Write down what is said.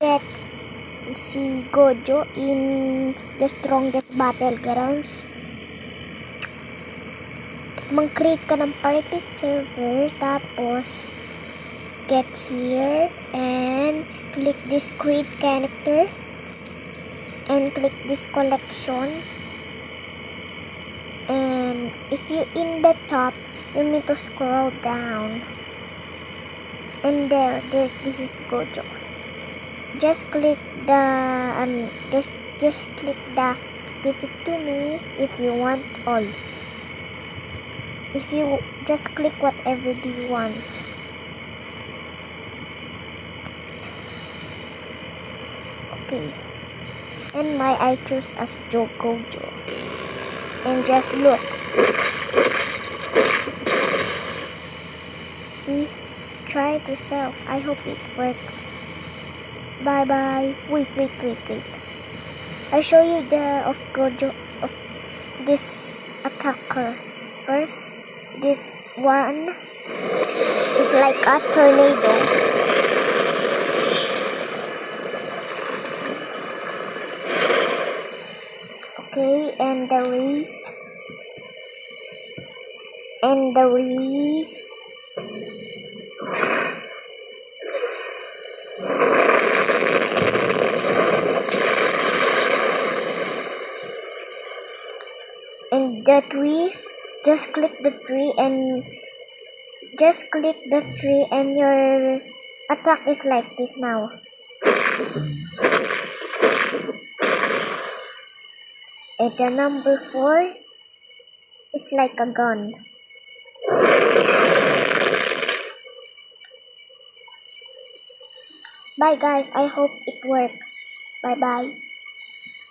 Get si Gojo in the strongest battlegrounds. Mag-create ka ng private server, tapos get here and click this create character and click this collection, and if you in the top you need to scroll down, and there's this is Gojo. Just click the just click the give it to me if you want all. If you just click whatever you want. Okay. And I choose as Gojo. And just look. See? Try it yourself. I hope it works. Bye bye. Wait. I show you the of Gojo of this attacker. First, this one is like a tornado. Okay, and the race. And the tree, just click the tree and your attack is like this now. And the number 4 is like a gun. Bye guys, I hope it works. Bye bye.